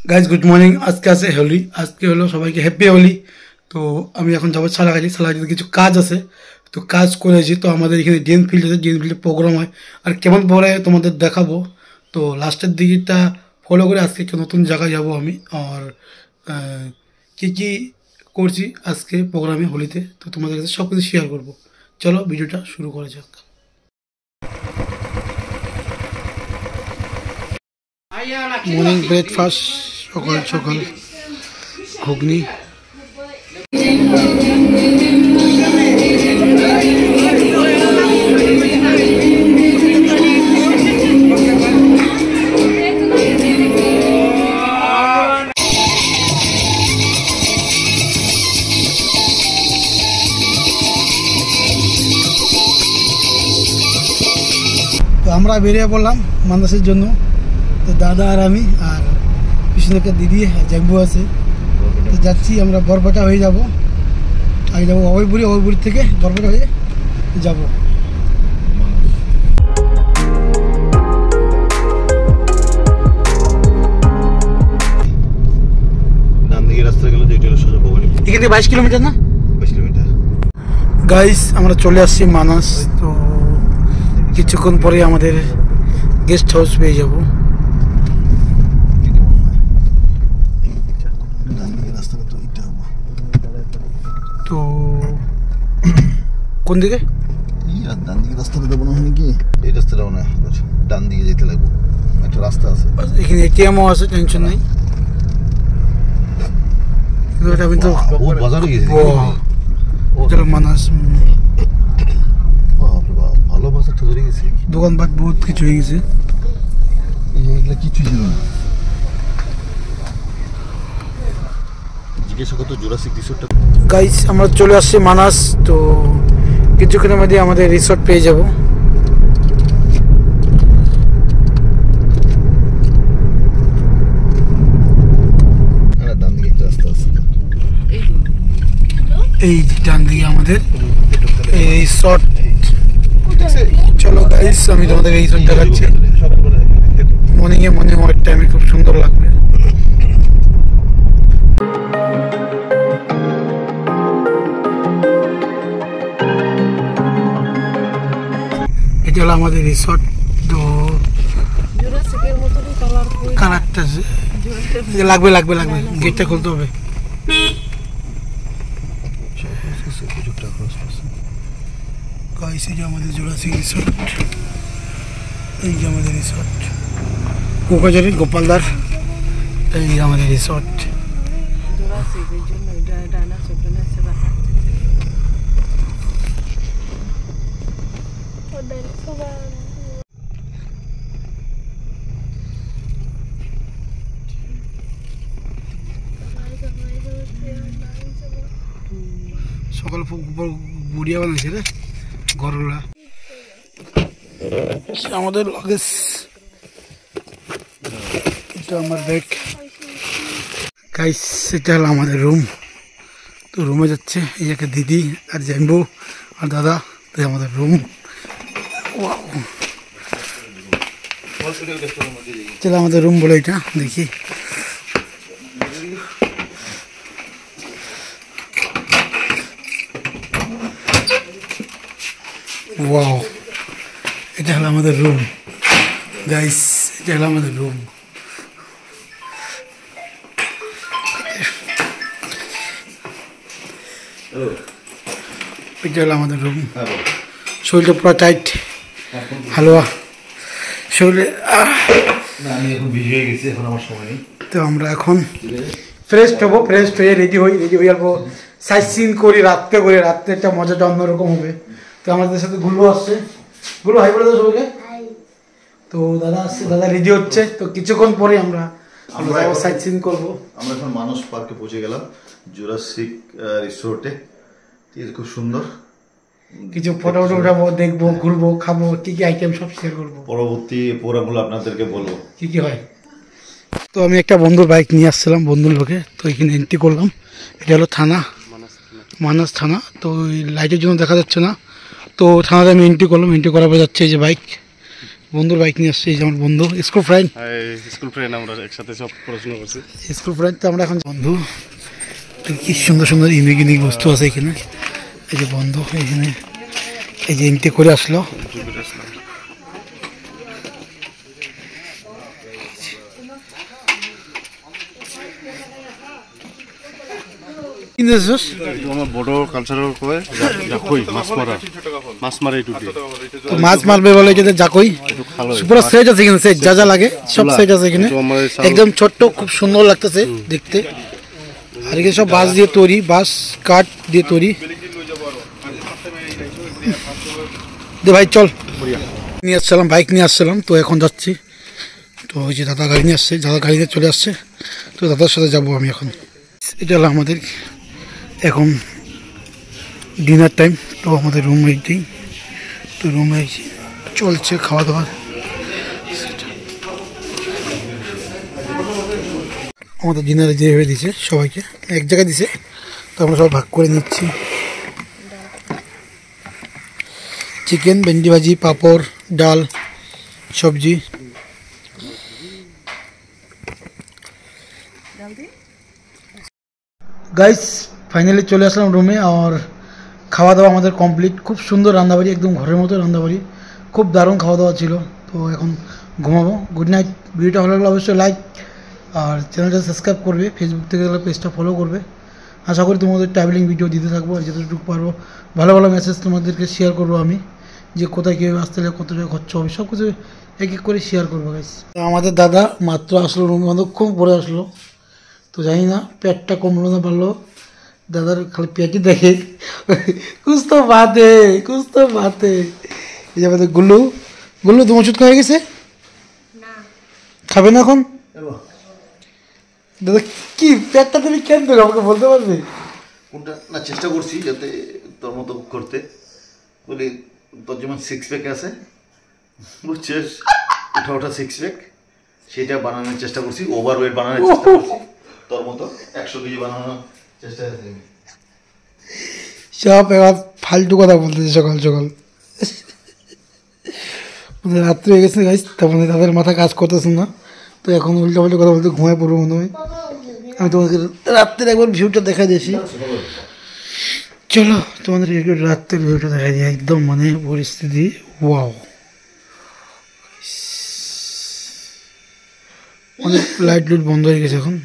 Guys good morning. আজকে আছে হোলি, আজকে হলো সবাইকে হ্যাপি হোলি। তো আমি এখন যাবো সালাগাছি কিছু কাজ আছে, তো কাজ করেছি। তো আমাদের এখানে ড্রিম ফিল্ড আছে, ড্রিম ফিল্ডে প্রোগ্রাম হয়, আর কেমন পরে তোমাদের দেখাবো। তো লাস্টের দিকটা ফলো করে আজকে একটা নতুন জায়গায় যাব আমি, আর কী কী করছি আজকে প্রোগ্রামে হোলিতে, তো তোমাদের কাছে সব কিছু শেয়ার করবো। চলো ভিডিওটা শুরু করা যাক। মর্নিং ব্রেকফাস্ট, সকাল সকাল ঘুগনি। তো আমরা বেরিয়ে পড়লাম মান্দাসের জন্য। তো দাদা আর আমি আর কৃষ্ণকে দিদি জাম্বু আছে, তো যাচ্ছি আমরা। বরপেটা হয়ে যাব, আগে যাবো অভয়পুরি থেকে বরপেটা হয়ে যাব। এখান থেকে 22 কিলোমিটার না? 22 কিলোমিটার। গাইস আমরা চলে আসছি মানাস। তো কিছুক্ষণ পরে আমাদের গেস্ট হাউস পেয়ে যাব। তো কোন দিকে? ডান দিকে রাস্তাটা দেবো না, হয় কি এই রাস্তাটাও না, ডান দিকে যেতে লাগবে, একটা রাস্তা আছে এখানে, এটিএমও আছে, টেনশন নেই। আমি তো বাজারে গেছি। চলো মানাস, ভালো বাজারটা ধরে গেছি, দোকানপাট বহুত কিছু হয়ে গেছে। এগুলো কিছু ছিল না। জিজ্ঞাসা করতো জুরাসিক রিসোর্টটা। গাইস আমরা চলে আসছি মানাস। তো কিছুক্ষণের মধ্যে আমাদের রিসোর্ট পেয়ে যাব। ডান দিকে একটা রাস্তা আছে, এই ডান দিকে আমাদের এই রিসোর্ট। চলো গাইস আমি তোমাদের এই রিসোর্ট দেখাচ্ছি। মর্নিংয়ে অনেক টাইমে খুব সুন্দর লাগবে। এটা হলো আমাদের রিসোর্ট। তো কালারটা লাগবে গেটটা খুলতে হবে। গাইস এই যে আমাদের জুরাসিক রিসোর্ট, এই যে আমাদের রিসোর্ট কোকাজারি গোপালদার, এই যে আমাদের রিসোর্ট। সকাল বুড়িয়া বানাইছে রে গরুলা। আমাদের লাগেজ, এটা আমার ব্যাগ। গাইস এটা হলো আমাদের রুম। তো রুমে যাচ্ছে এই একটা দিদি আর জাম্বু আর দাদা, তো আমাদের রুম। চলো আমাদের রুম বলে এটা দেখি। ওয়াও, এটা হলো আমাদের রুম গাইস, এটা হলো আমাদের রুম। এটা হলো আমাদের রুম। শরীরটা পুরো টাইট, হালুয়া শরীরে। তো আমরা এখন ফ্রেশ হবো, ফ্রেশ হয়ে রেডি হয়ে যাবো, সাইট সিন করি রাত্রে করে। রাত্রে একটা মজাটা অন্যরকম হবে। তো আমাদের সাথে গুলো আসছে, গুলো হাই বলে দাও সবাইকে। তো দাদা আসছে, দাদা রেডি হচ্ছে। তো কিছুক্ষণ পরে আমরা সাইট সিন করবো। আমরা এখন মানস পার্কে পৌঁছে গেলাম, জুরাসিক রিসোর্টে। খুব সুন্দর, কিছু ফটো উঠাবো, দেখবো, ঘুরবো, খাবো, কি কি আইটেম সব শেয়ার করবো। পরবর্তী প্রোগ্রামগুলো আপনাদেরকে বলবো কি কি হয়। তো আমি একটা বন্ধুর বাইক নিয়ে আসছিলাম, বন্ধুর লোকে। তো এখানে এন্ট্রি করলাম। এটা হলো থানা, মানাস থানা। তো ওই লাইটের জন্য দেখা যাচ্ছে না। তো থানাতে আমি এন্ট্রি করলাম, এন্ট্রি করার পর যাচ্ছে এই যে বাইক, বন্ধুর বাইক নিয়ে আসছে, এই যে আমার বন্ধু স্কুল ফ্রেন্ড। স্কুল ফ্রেন্ড, আমরা একসাথে সব পড়াশোনা করছি। স্কুল ফ্রেন্ড তো আমরা এখন বন্ধু। কি সুন্দর সুন্দর ইউনিক ইউনিক বস্তু আছে এখানে। এই যে বন্ধু এখানে এই যে এন্ট্রি করে আসলো। আমার বড় কালচারাল কয় জাকই মাছ মারা একটু দিয়ে তো মাছ মারবে বলে যেটা জাকই পুরো সেট আছে এখানে, সেট যা যা লাগে সব সেট আছে এখানে, একদম ছোট্ট, খুব সুন্দর লাগতেছে দেখতে। আর এখানে সব বাঁশ দিয়ে তৈরি, বাঁশ কাঠ দিয়ে তৈরি। দে ভাই চল, নিয়ে আসছিলাম বাইক নিয়ে আসছিলাম, তো এখন যাচ্ছি। তো ওই যে দাদা গাড়ি নিয়ে আসছে, দাদা গাড়িতে চলে আসছে, তো দাদার সাথে যাবো আমি এখন। এটা হলো আমাদের এখন ডিনার টাইম। তো আমাদের রুম এইটাই, তো রুমে চলছে খাওয়া দাওয়া। আমাদের ডিনারে যেভাবে দিছে সবাইকে এক জায়গায় দিছে, তো আমরা সবাই ভাগ করে নিচ্ছি। চিকেন, ভেন্ডি ভাজি, পাঁপড়, ডাল, সবজি। গাইস ফাইনালি চলে আসলাম রুমে, আর খাওয়া দাওয়া আমাদের কমপ্লিট। খুব সুন্দর রান্নাবাড়ি, একদম ঘরের মতো রান্নাবাড়ি, খুব দারুণ খাওয়া দাওয়া ছিল। তো এখন ঘুমাবো। Good night. ভিডিওটা ভালো লাগলে অবশ্যই লাইক আর চ্যানেলটা সাবস্ক্রাইব করবে, ফেসবুক থেকে গেলে পেজটা ফলো করবে। আশা করি তোমাদের ট্রাভেলিং ভিডিও দিতে থাকবো, আর যতটুকু পারবো ভালো ভালো মেসেজ তোমাদেরকে শেয়ার করবো আমি, যে কোথায় কীভাবে আসতে গেলে কত টাকা খরচ হবে সব কিছু এক এক করে শেয়ার করবো গাইস। তো আমাদের দাদা মাত্র আসলো রুমে, অনেকক্ষণ পরে আসলো, তো জানি না পেটটা কমলো না পারলো। দাদার খালি পেটই দেখে, কুছ তো বাতে কুছ তো বাতে। এই যে আমাদের গুল্লু, গুল্লু তোমার ওষুধ খাওয়া গেছে? খাবে না এখন? দাদা কি পেটটা তুমি কেন দেবে আমাকে বলতে পারবে? কোনটা না চেষ্টা করছি যাতে তোর মতো করতে, বলি তোর যেমন সিক্স প্যাক আছে বুঝছিস, ওটা সিক্স প্যাক, সেটা বানানোর চেষ্টা করছি, ওভার ওয়েট বানানোর চেষ্টা করছি, তোর মতো 100 কেজি বানানোর চেষ্টা আছে। সব এবার ফালতু কথা বলতেছে সকাল সকাল। রাত্রি হয়ে গেছে গাইস, তারপরে তাদের মাথা কাজ করতেছে না, তো এখন উল্টো পাল্টা কথা বলতে ঘুমায় পড়বো মনে হয়। আমি তোমাকে রাত্রের একবার ভিউটা দেখা দিয়েছি, চলো তোমাদের রাত্রের ভিউটা দেখা দিই। একদম মানে পরিস্থিতি ওয়াও, অনেক লাইট লুট বন্ধ হয়ে গেছে এখন।